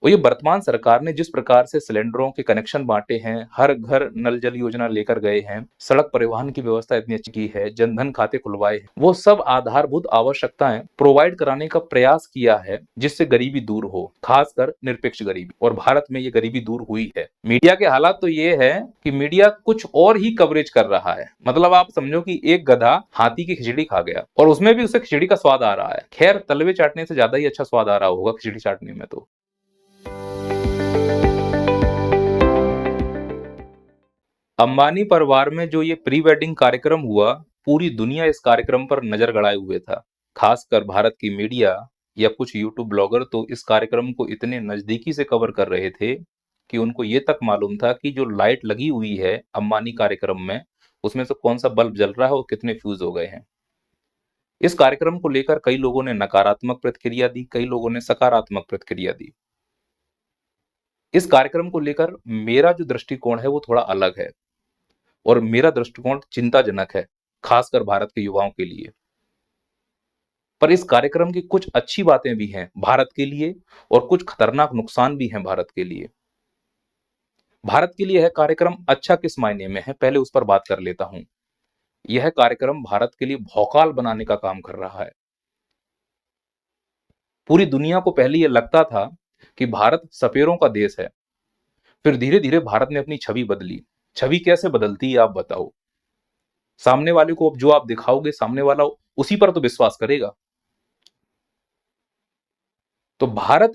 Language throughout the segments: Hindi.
और ये वर्तमान सरकार ने जिस प्रकार से सिलेंडरों के कनेक्शन बांटे हैं, हर घर नल जल योजना लेकर गए हैं, सड़क परिवहन की व्यवस्था इतनी अच्छी की है, जनधन खाते खुलवाए हैं, वो सब आधारभूत आवश्यकताएं प्रोवाइड कराने का प्रयास किया है जिससे गरीबी दूर हो, खासकर निरपेक्ष गरीबी। और भारत में ये गरीबी दूर हुई है। मीडिया के हालात तो ये है कि मीडिया कुछ और ही कवरेज कर रहा है। मतलब आप समझो कि एक गधा हाथी की खिचड़ी खा गया और उसमें भी उसे खिचड़ी का स्वाद आ रहा है। खैर, तलवे चाटने से ज्यादा ही अच्छा स्वाद आ रहा होगा खिचड़ी चाटने में। तो अंबानी परिवार में जो ये प्री वेडिंग कार्यक्रम हुआ, पूरी दुनिया इस कार्यक्रम पर नजर गड़ाए हुए था। खासकर भारत की मीडिया या कुछ यूट्यूब ब्लॉगर तो इस कार्यक्रम को इतने नजदीकी से कवर कर रहे थे कि उनको ये तक मालूम था कि जो लाइट लगी हुई है अंबानी कार्यक्रम में, उसमें से कौन सा बल्ब जल रहा है और कितने फ्यूज हो गए हैं। इस कार्यक्रम को लेकर कई लोगों ने नकारात्मक प्रतिक्रिया दी, कई लोगों ने सकारात्मक प्रतिक्रिया दी। इस कार्यक्रम को लेकर मेरा जो दृष्टिकोण है वो थोड़ा अलग है और मेरा दृष्टिकोण चिंताजनक है, खासकर भारत के युवाओं के लिए। पर इस कार्यक्रम की कुछ अच्छी बातें भी हैं भारत के लिए और कुछ खतरनाक नुकसान भी हैं भारत के लिए। भारत के लिए यह कार्यक्रम अच्छा किस मायने में है, पहले उस पर बात कर लेता हूं। यह कार्यक्रम भारत के लिए भौकाल बनाने का काम कर रहा है। पूरी दुनिया को पहले यह लगता था कि भारत सपेरों का देश है, फिर धीरे धीरे भारत ने अपनी छवि बदली। छवि कैसे बदलती है आप बताओ? सामने वाले को जो आप दिखाओगे, सामने वाला उसी पर तो विश्वास करेगा। तो भारत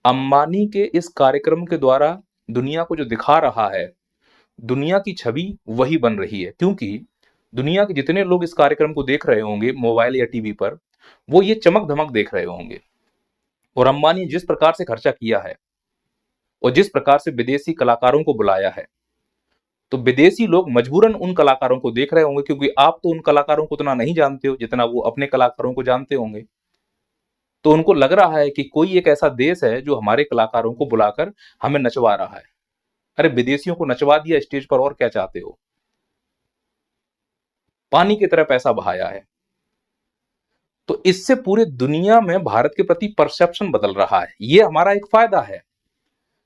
अंबानी के इस कार्यक्रम के द्वारा दुनिया को जो दिखा रहा है, दुनिया की छवि वही बन रही है। क्योंकि दुनिया के जितने लोग इस कार्यक्रम को देख रहे होंगे मोबाइल या टीवी पर, वो ये चमक धमक देख रहे होंगे। और अंबानी जिस प्रकार से खर्चा किया है और जिस प्रकार से विदेशी कलाकारों को बुलाया है, तो विदेशी लोग मजबूरन उन कलाकारों को देख रहे होंगे, क्योंकि आप तो उन कलाकारों को उतना नहीं जानते हो जितना वो अपने कलाकारों को जानते होंगे। तो उनको लग रहा है कि कोई एक ऐसा देश है जो हमारे कलाकारों को बुलाकर हमें नचवा रहा है। अरे, विदेशियों को नचवा दिया स्टेज पर, और क्या चाहते हो? पानी की तरह पैसा बहाया है। तो इससे पूरे दुनिया में भारत के प्रति परसेप्शन बदल रहा है। ये हमारा एक फायदा है।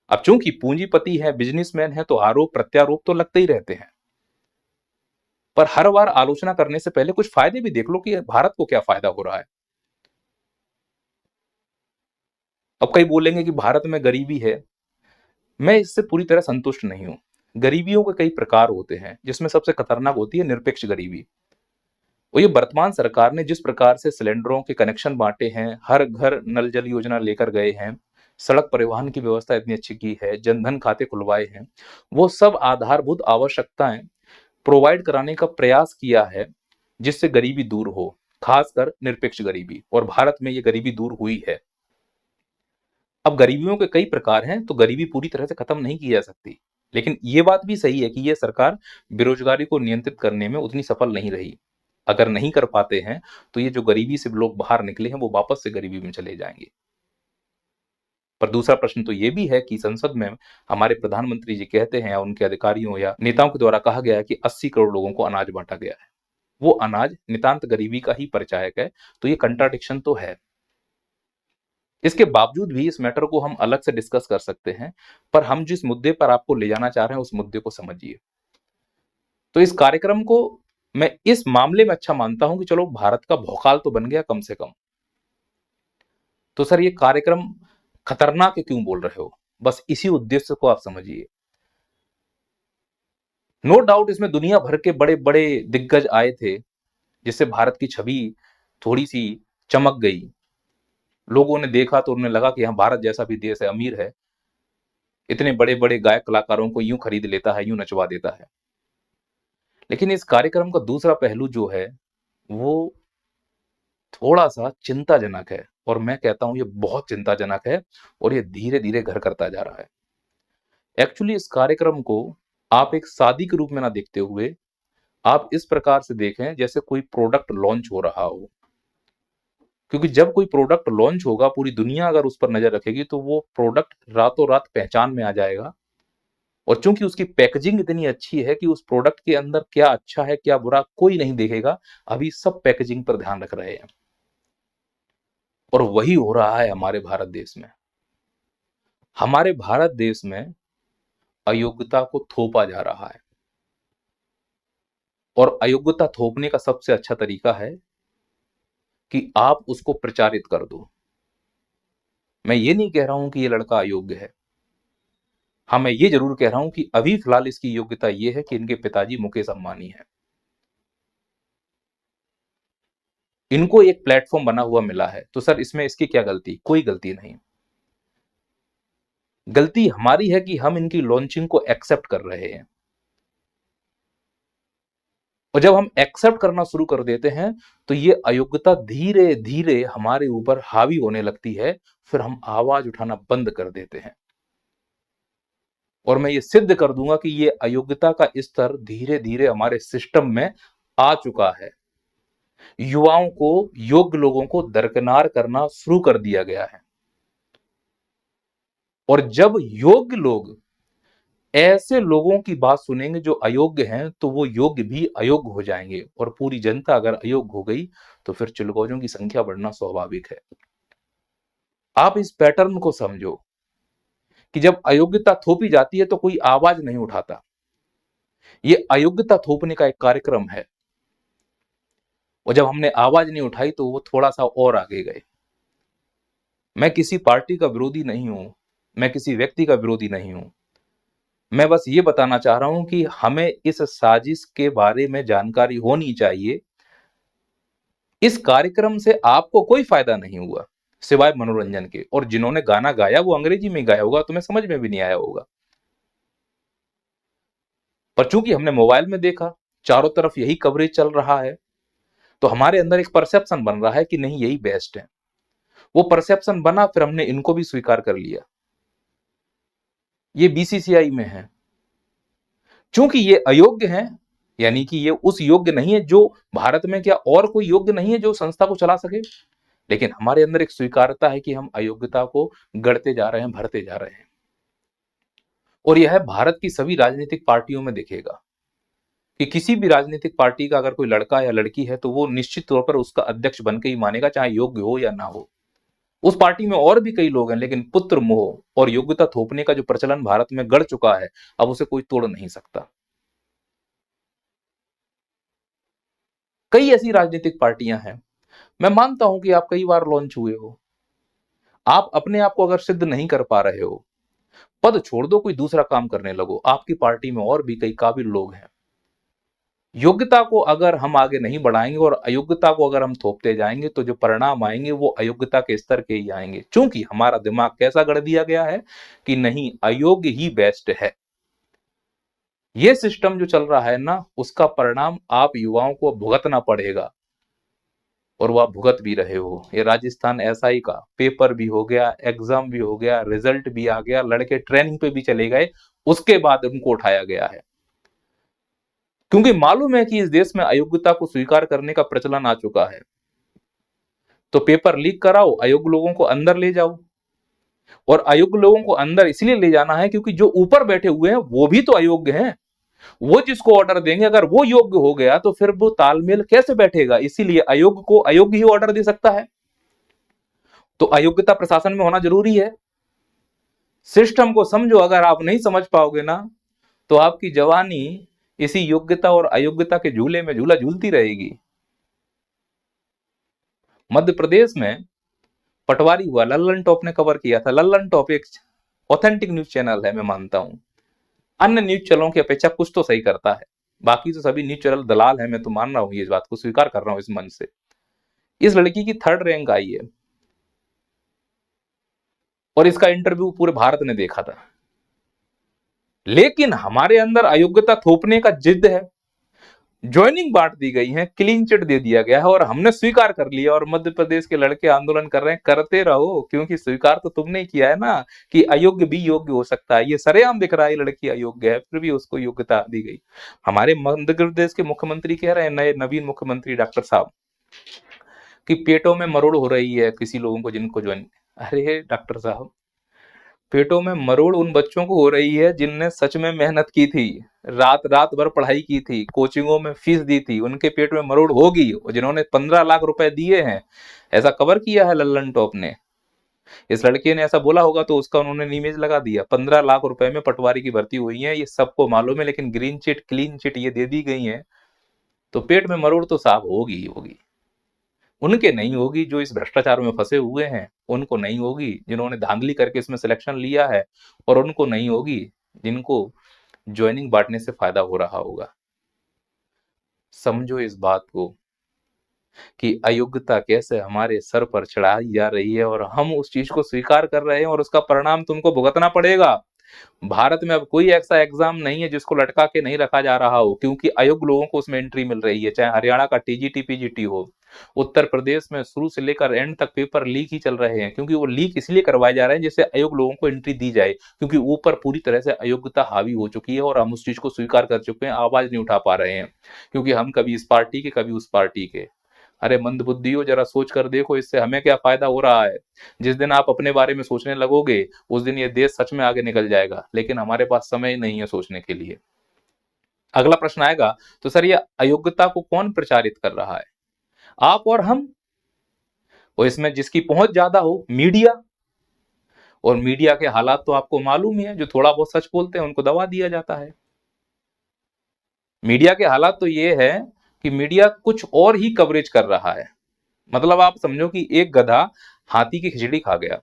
अब चूंकि पूंजीपति है, बिजनेसमैन है, तो आरोप प्रत्यारोप तो लगते ही रहते हैं। पर हर बार आलोचना करने से पहले कुछ फायदे भी देख लो कि भारत को क्या फायदा हो रहा है। अब कई बोलेंगे कि भारत में गरीबी है। मैं इससे पूरी तरह संतुष्ट नहीं हूं। गरीबियों के कई प्रकार होते हैं, जिसमें सबसे खतरनाक होती है निरपेक्ष गरीबी। और ये वर्तमान सरकार ने जिस प्रकार से सिलेंडरों के कनेक्शन बांटे हैं, हर घर नल जल योजना लेकर गए हैं, सड़क परिवहन की व्यवस्था इतनी अच्छी की है, जनधन खाते खुलवाए हैं, वो सब आधारभूत आवश्यकताएं प्रोवाइड कराने का प्रयास किया है जिससे गरीबी दूर हो, खासकर निरपेक्ष गरीबी। और भारत में ये गरीबी दूर हुई है। अब गरीबियों के कई प्रकार हैं, तो गरीबी पूरी तरह से खत्म नहीं की जा सकती। लेकिन ये बात भी सही है कि ये सरकार बेरोजगारी को नियंत्रित करने में उतनी सफल नहीं रही। अगर नहीं कर पाते हैं तो ये जो गरीबी से लोग बाहर निकले हैं वो वापस से गरीबी में चले जाएंगे। पर दूसरा प्रश्न तो ये भी है कि संसद में हमारे प्रधानमंत्री जी कहते हैं या उनके अधिकारियों या नेताओं के द्वारा कहा गया है कि 80 करोड़ लोगों को अनाज बांटा गया है। वो अनाज नितांत गरीबी का ही परिचायक है। तो ये कंट्राडिक्शन तो है। इसके बावजूद भी इस मैटर को हम अलग से डिस्कस कर सकते हैं, पर हम जिस मुद्दे पर आपको ले जाना चाह रहे हैं उस मुद्दे को समझिए। तो इस कार्यक्रम को मैं इस मामले में अच्छा मानता हूं कि चलो भारत का भौकाल तो बन गया कम से कम। तो सर, ये कार्यक्रम खतरनाक है क्यों बोल रहे हो? बस इसी उद्देश्य को आप समझिए। नो डाउट इसमें दुनिया भर के बड़े बड़े दिग्गज आए थे, जिससे भारत की छवि थोड़ी सी चमक गई। लोगों ने देखा तो उन्हें लगा कि हाँ, भारत जैसा भी देश है, अमीर है, इतने बड़े बड़े गायक कलाकारों को यूं खरीद लेता है, यूं नचवा देता है। लेकिन इस कार्यक्रम का दूसरा पहलू जो है वो थोड़ा सा चिंताजनक है, और मैं कहता हूं ये बहुत चिंताजनक है, और ये धीरे धीरे घर करता जा रहा है। एक्चुअली इस कार्यक्रम को आप एक शादी के रूप में ना देखते हुए आप इस प्रकार से देखें जैसे कोई प्रोडक्ट लॉन्च हो रहा हो। क्योंकि जब कोई प्रोडक्ट लॉन्च होगा, पूरी दुनिया अगर उस पर नजर रखेगी तो वो प्रोडक्ट रातों रात पहचान में आ जाएगा। और चूंकि उसकी पैकेजिंग इतनी अच्छी है कि उस प्रोडक्ट के अंदर क्या अच्छा है क्या बुरा कोई नहीं देखेगा। अभी सब पैकेजिंग पर ध्यान रख रहे हैं, और वही हो रहा है हमारे भारत देश में। हमारे भारत देश में अयोग्यता को थोपा जा रहा है, और अयोग्यता थोपने का सबसे अच्छा तरीका है कि आप उसको प्रचारित कर दो। मैं ये नहीं कह रहा हूं कि ये लड़का अयोग्य है। हाँ, मैं ये जरूर कह रहा हूं कि अभी फिलहाल इसकी योग्यता ये है कि इनके पिताजी मुकेश अंबानी हैं। इनको एक प्लेटफॉर्म बना हुआ मिला है, तो सर इसमें इसकी क्या गलती? कोई गलती नहीं। गलती हमारी है कि हम इनकी लॉन्चिंग को एक्सेप्ट कर रहे हैं, और जब हम एक्सेप्ट करना शुरू कर देते हैं तो ये अयोग्यता धीरे धीरे हमारे ऊपर हावी होने लगती है, फिर हम आवाज उठाना बंद कर देते हैं। और मैं ये सिद्ध कर दूंगा कि ये अयोग्यता का स्तर धीरे धीरे हमारे सिस्टम में आ चुका है। युवाओं को, योग्य लोगों को दरकिनार करना शुरू कर दिया गया है, और जब योग्य लोग ऐसे लोगों की बात सुनेंगे जो अयोग्य हैं, तो वो योग्य भी अयोग्य हो जाएंगे, और पूरी जनता अगर अयोग्य हो गई तो फिर चिलगोजों की संख्या बढ़ना स्वाभाविक है। आप इस पैटर्न को समझो कि जब अयोग्यता थोपी जाती है तो कोई आवाज नहीं उठाता। ये अयोग्यता थोपने का एक कार्यक्रम है, और जब हमने आवाज नहीं उठाई तो वो थोड़ा सा और आगे गए। मैं किसी पार्टी का विरोधी नहीं हूं, मैं किसी व्यक्ति का विरोधी नहीं हूं। मैं बस ये बताना चाह रहा हूं कि हमें इस साजिश के बारे में जानकारी होनी चाहिए। इस कार्यक्रम से आपको कोई फायदा नहीं हुआ सिवाय मनोरंजन के, और जिन्होंने गाना गाया वो अंग्रेजी में गाया होगा, तुम्हें समझ में भी नहीं आया होगा। पर चूंकि हमने मोबाइल में देखा, चारों तरफ यही कवरेज चल रहा है, तो हमारे अंदर एक परसेप्शन बन रहा है कि नहीं यही बेस्ट है। वो परसेप्शन बना, फिर हमने इनको भी स्वीकार कर लिया। ये बीसीसीआई में है। चूंकि ये अयोग्य हैं, यानी कि ये उस योग्य नहीं है जो भारत में, क्या और कोई योग्य नहीं है जो संस्था को चला सके, लेकिन हमारे अंदर एक स्वीकारता है कि हम अयोग्यता को गढ़ते जा रहे हैं, भरते जा रहे हैं। और यह भारत की सभी राजनीतिक पार्टियों में दिखेगा कि किसी भी राजनीतिक पार्टी का अगर कोई लड़का या लड़की है तो वो निश्चित तौर पर उसका अध्यक्ष बन के ही मानेगा, चाहे योग्य हो या ना हो। उस पार्टी में और भी कई लोग हैं, लेकिन पुत्र मोह और योग्यता थोपने का जो प्रचलन भारत में गढ़ चुका है, अब उसे कोई तोड़ नहीं सकता। कई ऐसी राजनीतिक पार्टियां हैं। मैं मानता हूं कि आप कई बार लॉन्च हुए हो, आप अपने आप को अगर सिद्ध नहीं कर पा रहे हो, पद छोड़ दो, कोई दूसरा काम करने लगो। आपकी पार्टी में और भी कई काबिल लोग हैं। योग्यता को अगर हम आगे नहीं बढ़ाएंगे और अयोग्यता को अगर हम थोपते जाएंगे तो जो परिणाम आएंगे वो अयोग्यता के स्तर के ही आएंगे। चूंकि हमारा दिमाग कैसा गढ़ दिया गया है कि नहीं, अयोग्य ही बेस्ट है। ये सिस्टम जो चल रहा है ना, उसका परिणाम आप युवाओं को भुगतना पड़ेगा, और वह भुगत भी रहे हो। ये राजस्थान एसआई का पेपर भी हो गया, एग्जाम भी हो गया, रिजल्ट भी आ गया, लड़के ट्रेनिंग पे भी चले गए, उसके बाद उनको उठाया गया है, क्योंकि मालूम है कि इस देश में अयोग्यता को स्वीकार करने का प्रचलन आ चुका है। तो पेपर लीक कराओ, अयोग्य लोगों को अंदर ले जाओ, और अयोग्य लोगों को अंदर इसलिए ले जाना है क्योंकि जो ऊपर बैठे हुए हैं वो भी तो अयोग्य हैं। वो जिसको ऑर्डर देंगे, अगर वो योग्य हो गया तो फिर वो तालमेल कैसे बैठेगा? इसीलिए अयोग्य को अयोग्य ही ऑर्डर दे सकता है। तो अयोग्यता प्रशासन में होना जरूरी है। सिस्टम को समझो। अगर आप नहीं समझ पाओगे ना, तो आपकी जवानी इसी योग्यता और अयोग्यता के झूले में झूला झूलती रहेगी। मध्य प्रदेश में पटवारी हुआ, लल्लन टॉप ने कवर किया था। लल्लन टॉप एक ऑथेंटिक न्यूज चैनल है, मैं मानता हूं अन्य न्यूज चैनलों की अपेक्षा कुछ तो सही करता है। बाकी तो सभी न्यूज चैनल दलाल है, मैं तो मान रहा हूं, ये बात को स्वीकार कर रहा हूं इस मंच से। इस लड़की की 3rd रैंक आई है, और इसका इंटरव्यू पूरे भारत ने देखा था। लेकिन हमारे अंदर अयोग्यता थोपने का जिद है, ज्वाइनिंग बांट दी गई है, क्लीन चिट दे दिया गया है, और हमने स्वीकार कर लिया। और मध्य प्रदेश के लड़के आंदोलन कर रहे हैं, करते रहो, क्योंकि स्वीकार तो तुमने किया है ना कि अयोग्य भी योग्य हो सकता है। ये सरेआम दिख रहा है, लड़की अयोग्य है, फिर भी उसको योग्यता दी गई। हमारे मध्य प्रदेश के मुख्यमंत्री कह रहे हैं, नए नवीन मुख्यमंत्री डॉक्टर साहब, कि पेटों में मरोड़ हो रही है किसी लोगों को जिनको ज्वाइन। अरे डॉक्टर साहब, पेटों में मरोड़ उन बच्चों को हो रही है जिनने सच में मेहनत की थी, रात रात भर पढ़ाई की थी, कोचिंगों में फीस दी थी, उनके पेट में मरोड़ होगी। और जिन्होंने 15 लाख रुपए दिए हैं, ऐसा कवर किया है लल्लन टॉप ने। इस लड़के ने ऐसा बोला होगा तो उसका उन्होंने इमेज लगा दिया। 15 लाख रुपए में पटवारी की भर्ती हुई है, ये सबको मालूम है, लेकिन ग्रीन चिट क्लीन चिट ये दे दी गई है, तो पेट में मरोड़ तो साफ होगी ही होगी। उनके नहीं होगी जो इस भ्रष्टाचार में फंसे हुए हैं, उनको नहीं होगी जिन्होंने धांधली करके इसमें सिलेक्शन लिया है, और उनको नहीं होगी जिनको ज्वाइनिंग बांटने से फायदा हो रहा होगा। समझो इस बात को कि अयोग्यता कैसे हमारे सर पर चढ़ाई जा रही है, और हम उस चीज को स्वीकार कर रहे हैं, और उसका परिणाम तुमको भुगतना पड़ेगा। भारत में अब कोई ऐसा एग्जाम नहीं है जिसको लटका के नहीं रखा जा रहा हो, क्योंकि अयोग्य लोगों को उसमें एंट्री मिल रही है। चाहे हरियाणा का टीजीटी पीजीटी हो, उत्तर प्रदेश में शुरू से लेकर एंड तक पेपर लीक ही चल रहे हैं, क्योंकि वो लीक इसलिए करवाए जा रहे हैं जिससे अयोग्य लोगों को एंट्री दी जाए, क्योंकि ऊपर पूरी तरह से अयोग्यता हावी हो चुकी है और हम उस चीज को स्वीकार कर चुके हैं, आवाज नहीं उठा पा रहे हैं, क्योंकि हम कभी इस पार्टी के कभी उस पार्टी के। अरे मंदबुद्धियों, जरा सोच कर देखो इससे हमें क्या फायदा हो रहा है। जिस दिन आप अपने बारे में सोचने लगोगे उस दिन ये देश सच में आगे निकल जाएगा, लेकिन हमारे पास समय नहीं है सोचने के लिए। अगला प्रश्न आएगा, तो सर ये अयोग्यता को कौन प्रचारित कर रहा है? आप और हम। और इसमें जिसकी पहुंच ज्यादा हो, मीडिया। और मीडिया के हालात तो आपको मालूम ही है, जो थोड़ा बहुत सच बोलते हैं उनको दबा दिया जाता है। मीडिया के हालात तो ये है कि मीडिया कुछ और ही कवरेज कर रहा है। मतलब आप समझो कि एक गधा हाथी की खिचड़ी खा गया,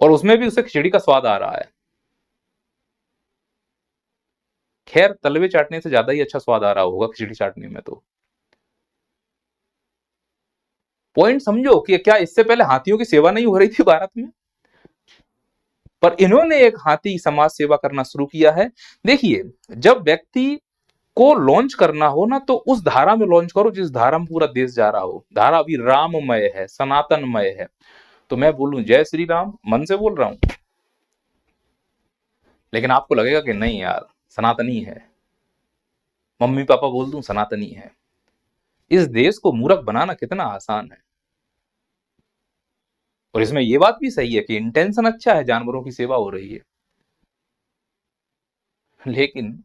और उसमें भी उसे खिचड़ी का स्वाद आ रहा है। खैर, तलवे चाटने से ज्यादा ही अच्छा स्वाद आ रहा होगा खिचड़ी चाटने में। तो पॉइंट समझो कि क्या इससे पहले हाथियों की सेवा नहीं हो रही थी भारत में? पर इन्होंने एक हाथी समाज सेवा करना शुरू किया है। देखिए, जब व्यक्ति को लॉन्च करना हो ना, तो उस धारा में लॉन्च करो जिस धारा में पूरा देश जा रहा हो। धारा अभी राममय है, सनातनमय है। तो मैं बोलूं जय श्री राम, मन से बोल रहा हूं, लेकिन आपको लगेगा कि नहीं यार सनातनी है। मम्मी पापा बोल दूं सनातनी है। इस देश को मूर्ख बनाना कितना आसान है। और इसमें यह बात भी सही है कि इंटेंशन अच्छा है, जानवरों की सेवा हो रही है, लेकिन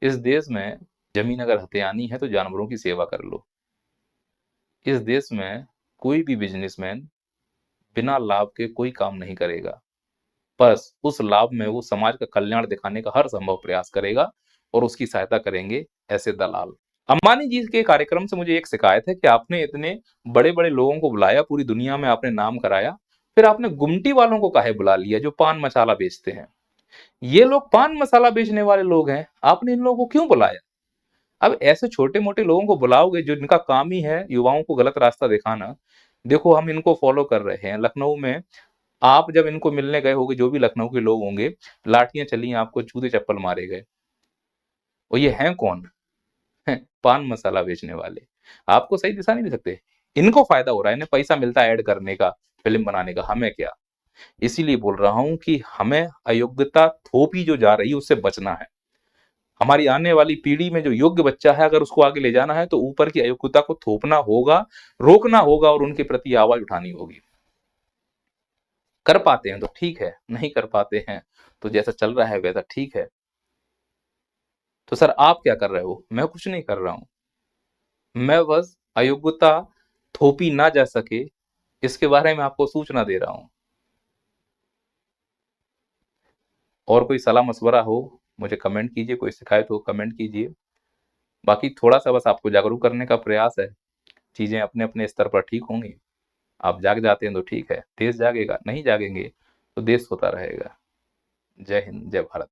इस देश में जमीन अगर हथियानी है तो जानवरों की सेवा कर लो। इस देश में कोई भी बिजनेसमैन बिना लाभ के कोई काम नहीं करेगा। बस उस लाभ में वो समाज का कल्याण दिखाने का हर संभव प्रयास करेगा, और उसकी सहायता करेंगे ऐसे दलाल। अंबानी जी के कार्यक्रम से मुझे एक शिकायत है कि आपने इतने बड़े बड़े लोगों को बुलाया, पूरी दुनिया में आपने नाम कराया, फिर आपने गुमटी वालों को काहे बुला लिया जो पान मसाला बेचते हैं? ये लोग पान मसाला बेचने वाले लोग हैं, आपने इन लोगों को क्यों बुलाया? अब ऐसे छोटे मोटे लोगों को बुलाओगे जो इनका काम ही है युवाओं को गलत रास्ता दिखाना। देखो, हम इनको फॉलो कर रहे हैं लखनऊ में। आप जब इनको मिलने गए होगे, जो भी लखनऊ के लोग होंगे, लाठियां चली, आपको जूते चप्पल मारे गए। और ये हैं कौन? पान मसाला बेचने वाले। आपको सही दिशा नहीं दे सकते। इनको फायदा हो रहा है, इन्हें पैसा मिलता है ऐड करने का, फिल्म बनाने का, हमें क्या। इसीलिए बोल रहा हूं कि हमें अयोग्यता थोपी जो जा रही है उससे बचना है। हमारी आने वाली पीढ़ी में जो योग्य बच्चा है, अगर उसको आगे ले जाना है तो ऊपर की अयोग्यता को थोपना होगा, रोकना होगा, और उनके प्रति आवाज उठानी होगी। कर पाते हैं तो ठीक है, नहीं कर पाते हैं तो जैसा चल रहा है वैसा ठीक है। तो सर आप क्या कर रहे हो? मैं कुछ नहीं कर रहा हूं, मैं बस अयोग्यता थोपी ना जा सके इसके बारे में आपको सूचना दे रहा हूं। और कोई सलाह मशवरा हो मुझे कमेंट कीजिए, कोई शिकायत हो कमेंट कीजिए। बाकी थोड़ा सा बस आपको जागरूक करने का प्रयास है। चीजें अपने अपने स्तर पर ठीक होंगी। आप जाग जाते हैं तो ठीक है, देश जागेगा, नहीं जागेंगे तो देश होता रहेगा। जय हिंद, जय भारत।